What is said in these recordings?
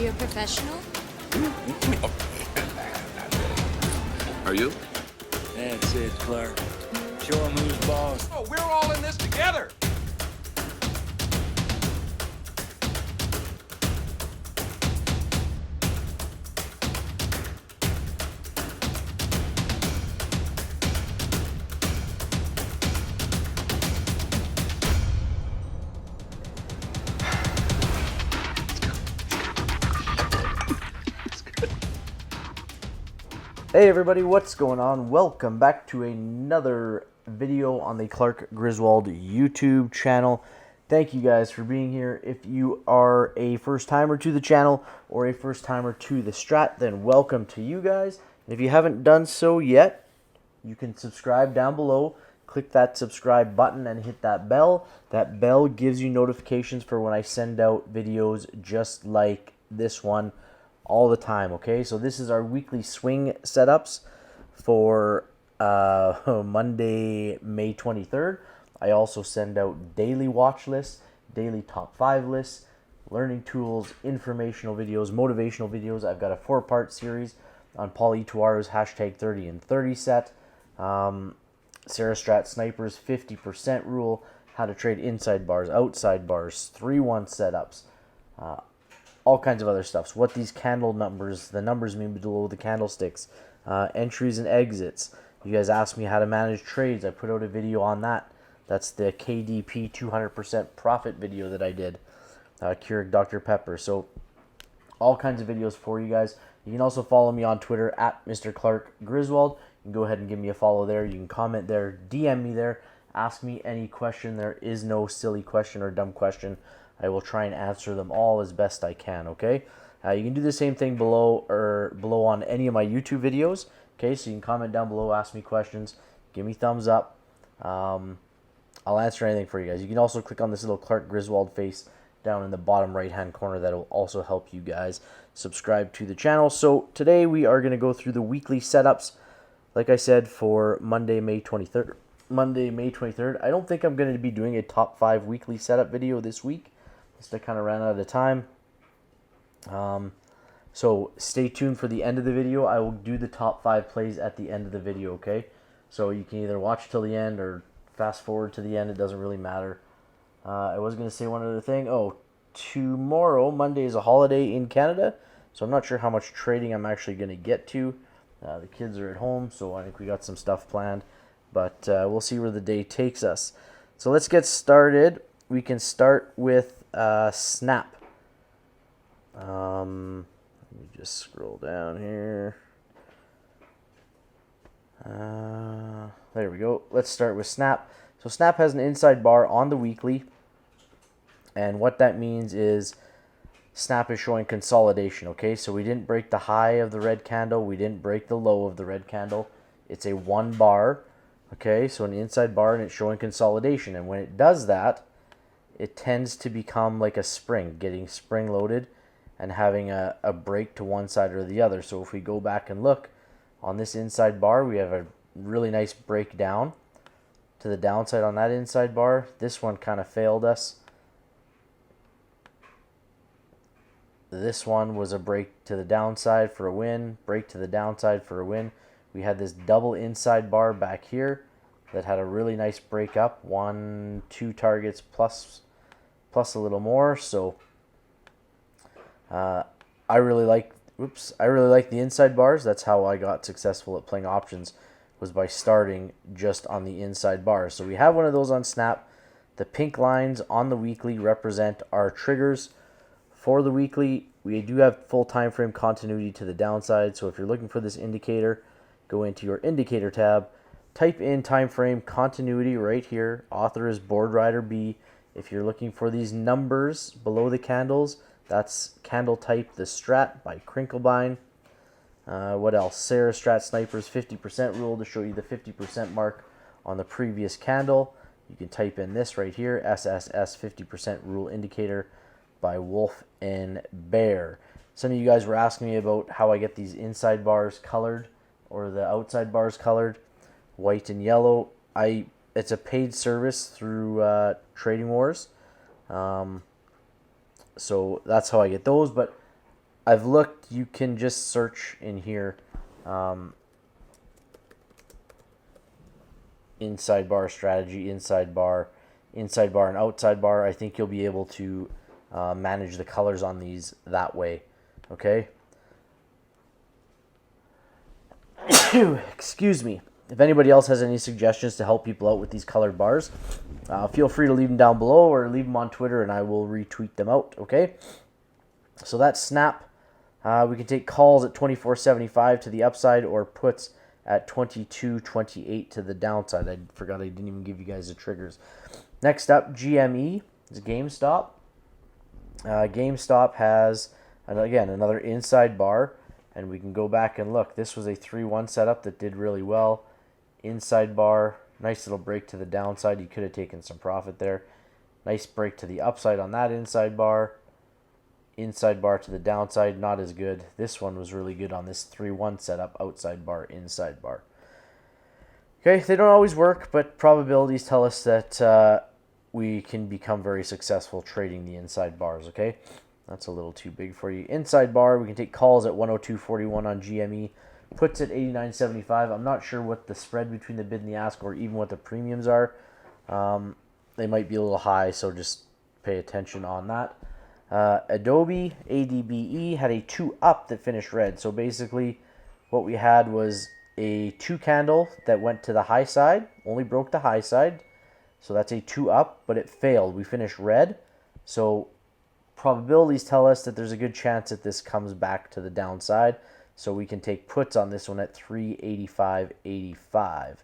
you're a professional? Are you? That's it, Clark. Show him who's boss. Oh, we're all in this together. Hey everybody, what's going on? Welcome back to another video on the Clark Griswold YouTube channel. Thank you guys for being here. If you are a first timer to the channel or a first timer to the Strat, then welcome to you guys. And if you haven't done so yet, you can subscribe down below. Click that subscribe button and hit that bell. That bell gives you notifications for when I send out videos just like this one all the time. Okay, so this is our weekly swing setups for Monday, May 23rd. I also send out daily watch lists, daily top 5 lists, learning tools, informational videos, motivational videos. I've got a 4-part series on Paul Etoiru's hashtag 30 and 30 set, Sarah Strat Sniper's 50% rule, how to trade inside bars, outside bars, 3-1 setups, all kinds of other stuff. So what these candle numbers, the numbers mean below the candlesticks, entries and exits. You guys asked me how to manage trades. I put out a video on that. That's the KDP 200% profit video that I did. Keurig Dr. Pepper. So all kinds of videos for you guys. You can also follow me on Twitter at Mr. Clark Griswold. You can go ahead and give me a follow there. You can comment there, DM me there, ask me any question. There is no silly question or dumb question. I will try and answer them all as best I can, okay? You can do the same thing below on any of my YouTube videos, okay? So you can comment down below, ask me questions, give me thumbs up. I'll answer anything for you guys. You can also click on this little Clark Griswold face down in the bottom right-hand corner. That will also help you guys subscribe to the channel. So today we are going to go through the weekly setups, like I said, for Monday, May 23rd. Monday, May 23rd. I don't think I'm going to be doing a top 5 weekly setup video this week. Just I kind of ran out of time. So stay tuned for the end of the video. I will do the top 5 plays at the end of the video, okay? So you can either watch till the end or fast forward to the end. It doesn't really matter. I was going to say one other thing. Oh, tomorrow, Monday, is a holiday in Canada. So I'm not sure how much trading I'm actually going to get to. The kids are at home, so I think we got some stuff planned. But we'll see where the day takes us. So let's get started. We can start with Snap. Let me just scroll down here. There we go. Let's start with Snap. So Snap has an inside bar on the weekly, and what that means is Snap is showing consolidation. Okay, so we didn't break the high of the red candle, we didn't break the low of the red candle. It's a 1 bar. Okay, so an inside bar, and it's showing consolidation, and when it does that, it tends to become like a spring, getting spring loaded and having a break to one side or the other. So if we go back and look on this inside bar, we have a really nice breakdown to the downside on that inside bar. This one kind of failed us. This one was a break to the downside for a win, break to the downside for a win. We had this double inside bar back here that had a really nice break up, 1, 2 targets plus a little more. So I really like the inside bars. That's how I got successful at playing options, was by starting just on the inside bars. So we have one of those on Snap. The pink lines on the weekly represent our triggers for the weekly. We do have full time frame continuity to the downside. So if you're looking for this indicator, go into your indicator tab, type in time frame continuity right here. Author is Board Rider B. If you're looking for these numbers below the candles, that's candle type the Strat by Crinklebine. What else? Sarah Strat Sniper's 50% rule to show you the 50% mark on the previous candle. You can type in this right here, SSS 50% rule indicator by Wolf and Bear. Some of you guys were asking me about how I get these inside bars colored or the outside bars colored, white and yellow. It's a paid service through Trading Wars. So that's how I get those. But I've looked, you can just search in here, inside bar strategy, inside bar, and outside bar. I think you'll be able to manage the colors on these that way. Okay. Excuse me. If anybody else has any suggestions to help people out with these colored bars, feel free to leave them down below or leave them on Twitter and I will retweet them out. Okay. So that's snap. We can take calls at 24.75 to the upside or puts at 22.28 to the downside. I forgot I didn't even give you guys the triggers. Next up, GME is Gamestop. Gamestop has, again, another inside bar, and we can go back and look. This was a 3-1 setup that did really well. Inside bar, nice little break to the downside. You could have taken some profit there. Nice break to the upside on that inside bar. Inside bar to the downside, not as good. This one was really good on this 3-1 setup, outside bar, inside bar. Okay, they don't always work, but probabilities tell us that we can become very successful trading the inside bars, okay? That's a little too big for you. Inside bar, we can take calls at 102.41 on GME. Puts at 89.75. I'm not sure what the spread between the bid and the ask or even what the premiums are. They might be a little high, so just pay attention on that. Adobe, ADBE, had a 2-up that finished red. So basically what we had was a 2 candle that went to the high side, only broke the high side. So that's a 2-up, but it failed. We finished red. So probabilities tell us that there's a good chance that this comes back to the downside. So we can take puts on this one at 385.85.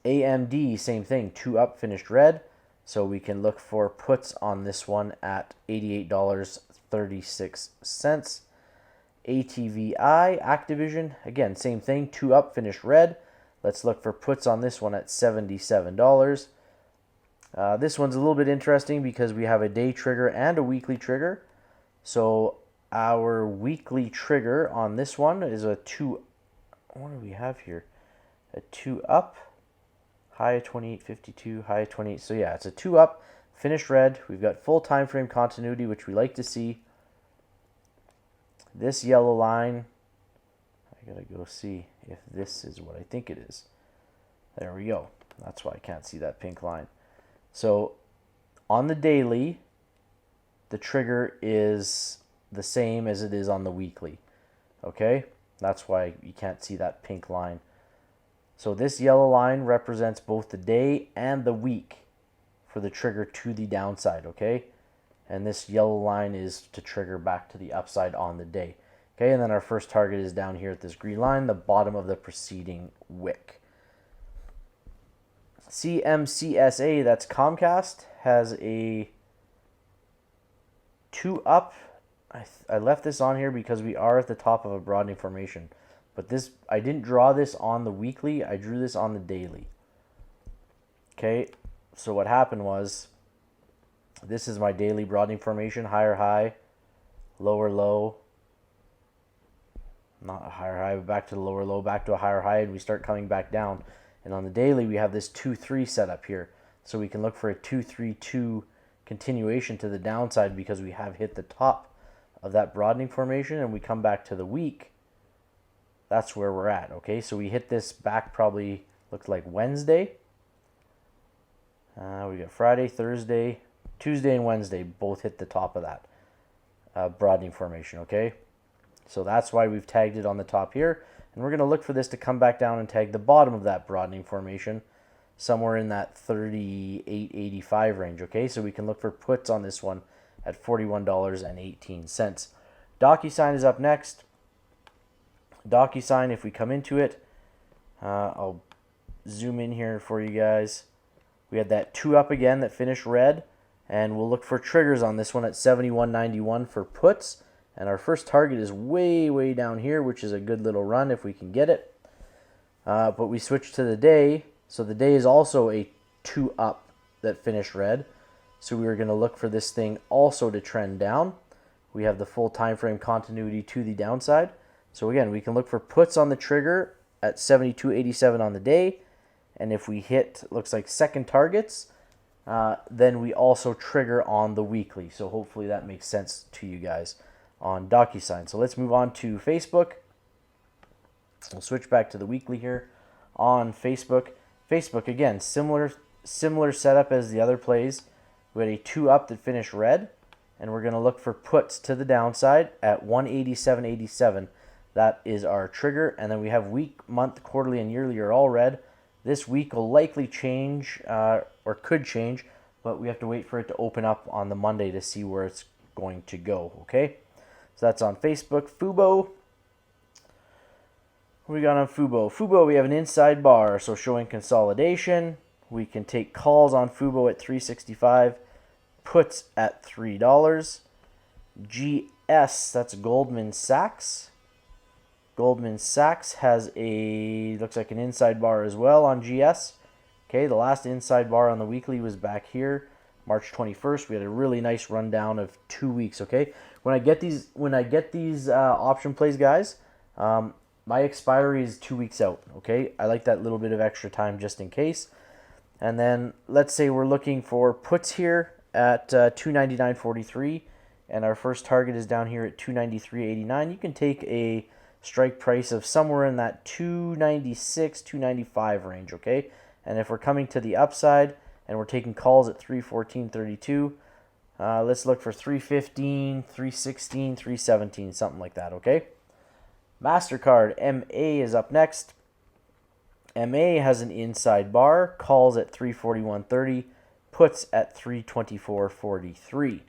AMD, same thing, 2-up, finished red. So we can look for puts on this one at $88.36. ATVI, Activision, again, same thing, 2-up, finished red. Let's look for puts on this one at $77. This one's a little bit interesting because we have a day trigger and a weekly trigger. So our weekly trigger on this one is a 2, what do we have here? A 2-up. High of 28.52, high of 28. So yeah, it's a 2-up, finished red. We've got full time frame continuity, which we like to see. This yellow line, I gotta go see if this is what I think it is. There we go. That's why I can't see that pink line. So on the daily, the trigger is the same as it is on the weekly. Okay? That's why you can't see that pink line. So this yellow line represents both the day and the week for the trigger to the downside, okay? And this yellow line is to trigger back to the upside on the day. Okay, and then our first target is down here at this green line, the bottom of the preceding wick. CMCSA, that's Comcast, has a 2-up. I left this on here because we are at the top of a broadening formation. But this, I didn't draw this on the weekly. I drew this on the daily. Okay, so what happened was, this is my daily broadening formation. Higher high, lower low. Not a higher high, but back to the lower low, back to a higher high, and we start coming back down. And on the daily, we have this 2-3 setup here. So we can look for a 2-3-2 continuation to the downside because we have hit the top of that broadening formation, and we come back to the week. That's where we're at, okay? So we hit this back probably, looked like Wednesday. We got Friday, Thursday, Tuesday, and Wednesday both hit the top of that broadening formation, okay? So that's why we've tagged it on the top here. And we're going to look for this to come back down and tag the bottom of that broadening formation, somewhere in that 38.85 range, okay? So we can look for puts on this one at $41.18. Docusign is up next. Docusign, if we come into it, I'll zoom in here for you guys. We had that 2-up again that finished red, and we'll look for triggers on this one at 71.91 for puts. And our first target is way, way down here, which is a good little run if we can get it. But we switch to the day. So the day is also a 2-up that finished red. So we are going to look for this thing also to trend down. We have the full time frame continuity to the downside. So again, we can look for puts on the trigger at 72.87 on the day. And if we hit, looks like second targets, then we also trigger on the weekly. So hopefully that makes sense to you guys. on Docusign. So let's move on to Facebook. We'll switch back to the weekly here on Facebook. Facebook, again, similar setup as the other plays. We had a 2 up that finished red, and we're going to look for puts to the downside at 187.87. That is our trigger, and then we have week, month, quarterly, and yearly are all red. This week will likely change, or could change, but we have to wait for it to open up on the Monday to see where it's going to go, okay? So that's on Facebook. Fubo. What we got on Fubo? Fubo, we have an inside bar, so showing consolidation. We can take calls on Fubo at $3.65, puts at $3. GS, that's Goldman Sachs. Goldman Sachs has a, looks like an inside bar as well on GS. Okay, the last inside bar on the weekly was back here, March 21st. We had a really nice rundown of 2 weeks, okay? When I get these option plays, guys, my expiry is 2 weeks out, okay? I like that little bit of extra time just in case. And then let's say we're looking for puts here at $299.43, and our first target is down here at $293.89. You can take a strike price of somewhere in that $296, $295 range, okay? And if we're coming to the upside and we're taking calls at $314.32, let's look for $315, $316, $317, something like that, okay? MasterCard, MA is up next. MA has an inside bar, calls at $341.30, puts at $324.43.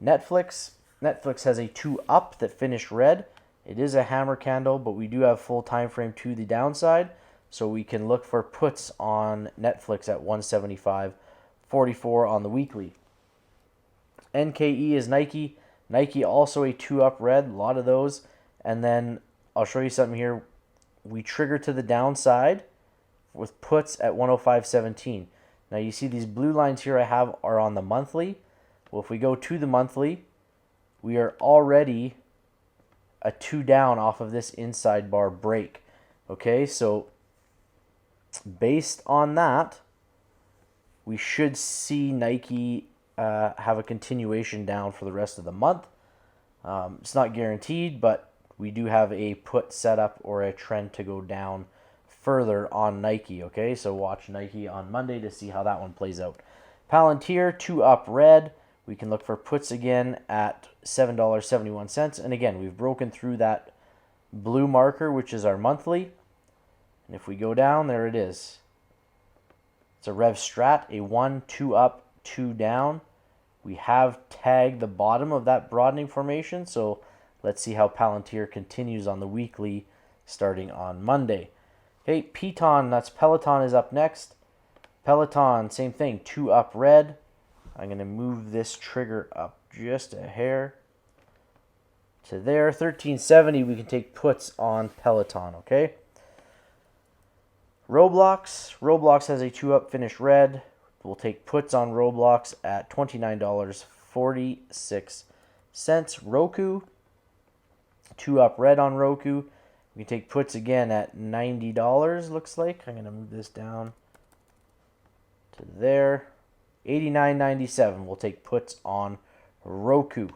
Netflix has a 2 up that finished red. It is a hammer candle, but we do have full time frame to the downside, so we can look for puts on Netflix at $175.44 on the weekly. NKE is Nike. Nike also a 2 up red, a lot of those. And then I'll show you something here. We trigger to the downside with puts at 105.17. Now you see these blue lines here I have are on the monthly. Well, if we go to the monthly, we are already a 2 down off of this inside bar break. Okay, so based on that, we should see Nike have a continuation down for the rest of the month. It's not guaranteed, but we do have a put setup or a trend to go down further on Nike, okay? So watch Nike on Monday to see how that one plays out. Palantir, 2 up red. We can look for puts again at $7.71. And again, we've broken through that blue marker, which is our monthly. And if we go down, there it is. It's a Rev Strat, a 1, 2 up, 2 down. We have tagged the bottom of that broadening formation, so let's see how Palantir continues on the weekly starting on Monday. Okay, Peloton, that's Peloton is up next. Peloton, same thing, 2 up red. I'm going to move this trigger up just a hair to there. 1370, we can take puts on Peloton, okay? Roblox has a 2 up finish red. We'll take puts on Roblox at $29.46. Roku, 2 up red on Roku. We can take puts again at $90, looks like. I'm going to move this down to there. $89.97. We'll take puts on Roku.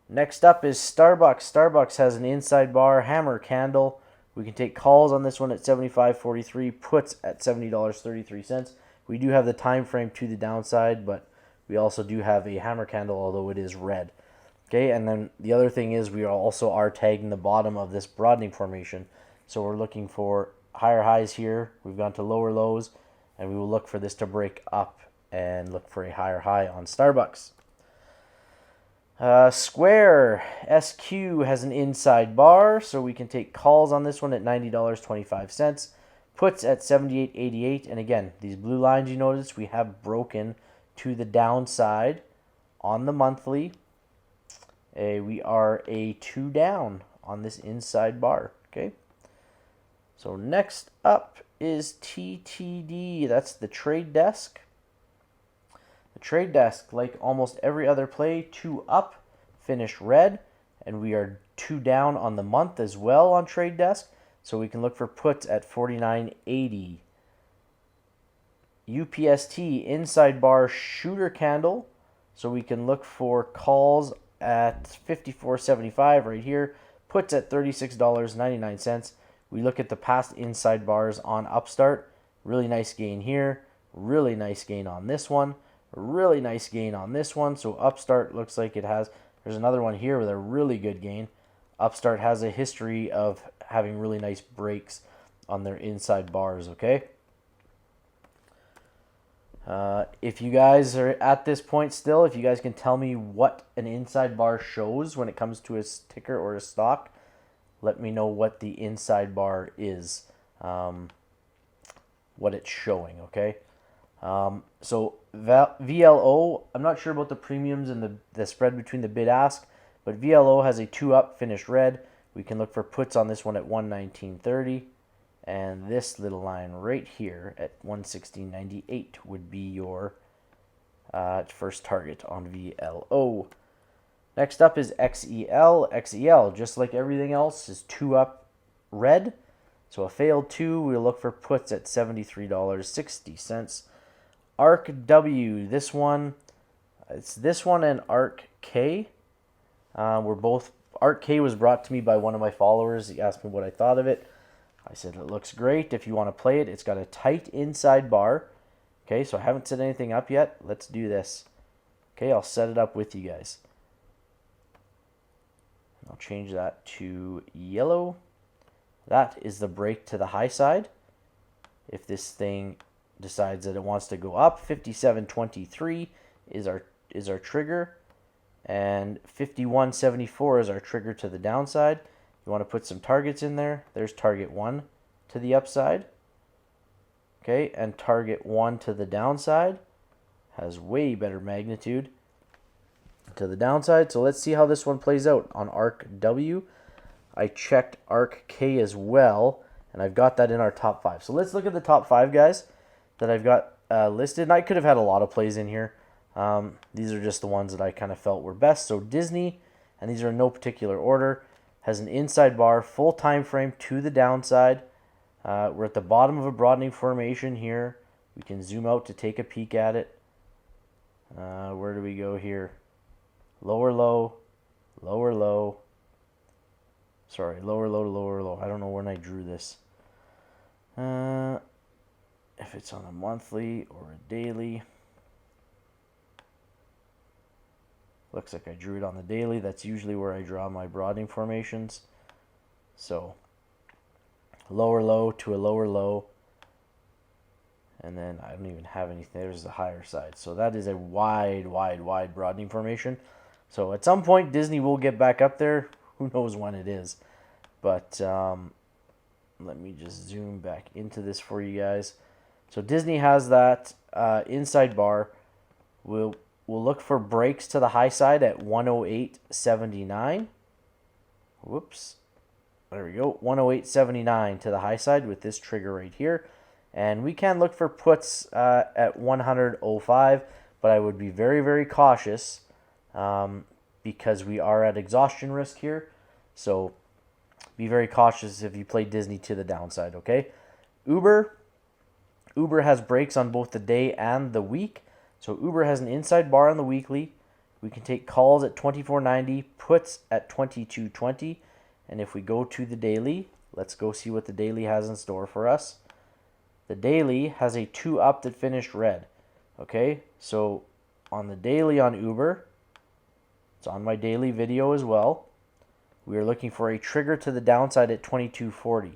Next up is Starbucks. Starbucks has an inside bar hammer candle. We can take calls on this one at $75.43, puts at $70.33. We do have the time frame to the downside, but we also do have a hammer candle, although it is red. Okay, and then the other thing is we also are tagging the bottom of this broadening formation. So we're looking for higher highs here. We've gone to lower lows, and we will look for this to break up and look for a higher high on Starbucks. Square, SQ has an inside bar, so we can take calls on this one at $90.25. Puts at $78.88. And again, these blue lines you notice, we have broken to the downside on the monthly. We are a 2 down on this inside bar, okay? So next up is TTD. That's the trade desk. The trade desk, like almost every other play, 2 up, finished red, and we are 2 down on the month as well on trade desk. So we can look for puts at $49.80. UPST inside bar shooter candle. So we can look for calls at $54.75 right here. Puts at $36.99. We look at the past inside bars on Upstart. Really nice gain here. Really nice gain on this one. Really nice gain on this one. So Upstart looks like it has... There's another one here with a really good gain. Upstart has a history of having really nice breaks on their inside bars, okay? If you guys are at this point still, if you guys can tell me what an inside bar shows when it comes to a ticker or a stock, let me know what the inside bar is, what it's showing, okay? So VLO, I'm not sure about the premiums and the spread between the bid-ask, but VLO has a 2-up finished red. We can look for puts on this one at 119.30. And this little line right here at 116.98 would be your first target on VLO. Next up is XEL. XEL, just like everything else, is 2-up red. So a failed 2, we'll look for puts at $73.60. ARC W, this one, it's this one and ARC K. We're both, ARC K was brought to me by one of my followers. He asked me what I thought of it. I said, it looks great if you want to play it. It's got a tight inside bar. Okay, so I haven't set anything up yet. Let's do this. Okay, I'll set it up with you guys. I'll change that to yellow. That is the break to the high side. If this thing decides that it wants to go up, 57.23 is our trigger. And 51.74 is our trigger to the downside. You want to put some targets in there. There's target 1 to the upside. Okay, and target 1 to the downside. Has way better magnitude to the downside. So let's see how this one plays out on ARC W. I checked ARC K as well, and I've got that in our top 5. So let's look at the top 5 guys that I've got listed. And I could have had a lot of plays in here. These are just the ones that I kind of felt were best. So Disney, and these are in no particular order, has an inside bar, full time frame to the downside. We're at the bottom of a broadening formation here. We can zoom out to take a peek at it. Where do we go here? Lower low, lower low. Sorry, lower low to lower low. I don't know when I drew this. If it's on a monthly or a daily. Looks like I drew it on the daily. That's usually where I draw my broadening formations. So, lower low to a lower low. And then I don't even have anything. There's the higher side. So that is a wide, wide, wide broadening formation. So at some point, Disney will get back up there. Who knows when it is. But let me just zoom back into this for you guys. So Disney has that inside bar. We'll look for breaks to the high side at 108.79. Whoops. There we go. 108.79 to the high side with this trigger right here. And we can look for puts at 100.05, but I would be very, very cautious because we are at exhaustion risk here. So be very cautious if you play Disney to the downside, okay? Uber has breaks on both the day and the week. So Uber has an inside bar on the weekly. We can take calls at 24.90, puts at 22.20. And if we go to the daily, let's go see what the daily has in store for us. The daily has a 2-up that finished red. Okay, so on the daily on Uber, it's on my daily video as well. We are looking for a trigger to the downside at 22.40.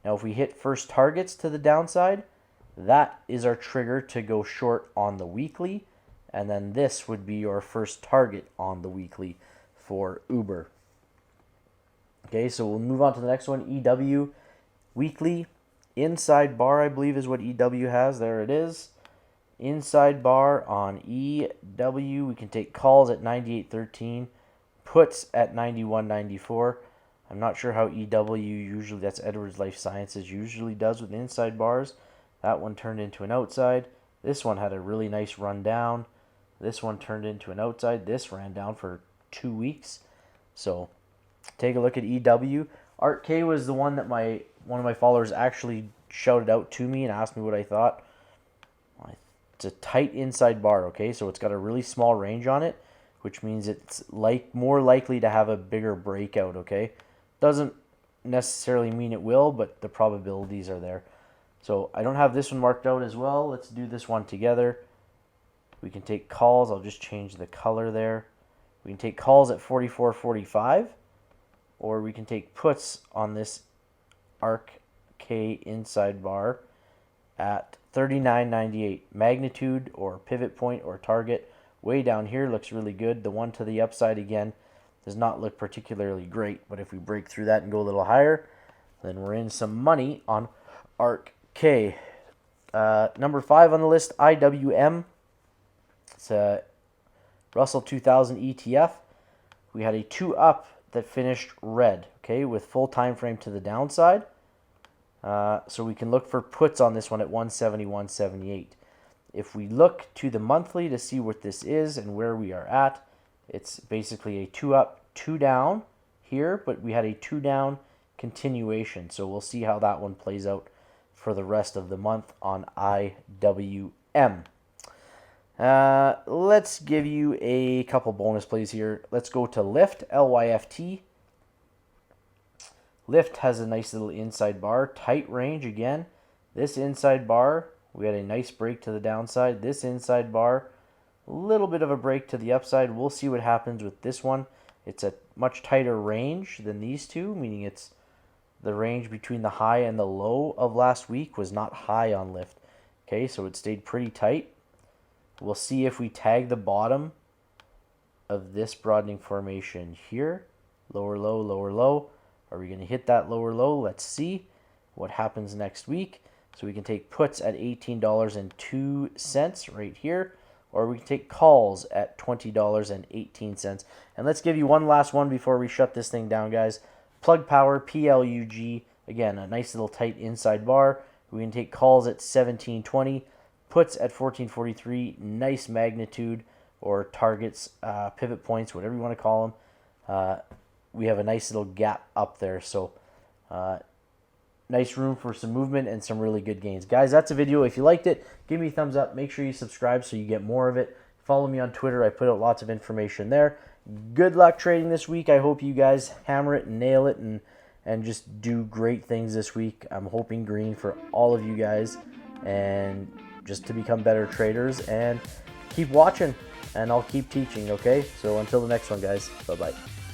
Now if we hit first targets to the downside, that is our trigger to go short on the weekly. And then this would be your first target on the weekly for Uber. Okay, so we'll move on to the next one. EW weekly inside bar, I believe, is what EW has. There it is. Inside bar on EW. We can take calls at 98.13, puts at 91.94. I'm not sure how EW usually, that's Edwards Life Sciences, usually does with inside bars. That one turned into an outside. This one had a really nice run down. This one turned into an outside. This ran down for 2 weeks. So take a look at EW. Art K was the one that one of my followers actually shouted out to me and asked me what I thought. It's a tight inside bar, okay? So it's got a really small range on it. which means it's more likely to have a bigger breakout, okay? Doesn't necessarily mean it will, but the probabilities are there. So I don't have this one marked out as well. Let's do this one together. We can take calls. I'll just change the color there. We can take calls at 44.45, or we can take puts on this ARC K inside bar at 39.98. Magnitude or pivot point or target way down here looks really good. The one to the upside again does not look particularly great, but if we break through that and go a little higher, then we're in some money on ARC K. Number 5 on the list, IWM. It's a Russell 2000 ETF. We had a 2 up that finished red, okay, with full time frame to the downside. So we can look for puts on this one at 170, 178. If we look to the monthly to see what this is and where we are at, it's basically a 2 up, 2 down here, but we had a 2 down continuation. So we'll see how that one plays out for the rest of the month on IWM. Let's give you a couple bonus plays here. Let's go to Lyft, LYFT. Lyft has a nice little inside bar, tight range again. This inside bar, we had a nice break to the downside. This inside bar, a little bit of a break to the upside. We'll see what happens with this one. It's a much tighter range than these two, meaning it's the range between the high and the low of last week was not high on Lyft. Okay, so it stayed pretty tight. We'll see if we tag the bottom of this broadening formation here. Lower low, lower low. Are we going to hit that lower low? Let's see what happens next week. So we can take puts at $18.02 right here, or we can take calls at $20.18. And let's give you one last one before we shut this thing down, guys. Plug Power, PLUG. Again, a nice little tight inside bar. We can take calls at $17.20, puts at $14.43. Nice magnitude or targets, pivot points, whatever you want to call them. We have a nice little gap up there. So nice room for some movement and some really good gains. Guys, that's a video. If you liked it, give me a thumbs up. Make sure you subscribe so you get more of it. Follow me on Twitter. I put out lots of information there. Good luck trading this week. I hope you guys hammer it and nail it and just do great things this week. I'm hoping green for all of you guys and just to become better traders, and keep watching and I'll keep teaching, okay? So until the next one, guys. Bye-bye.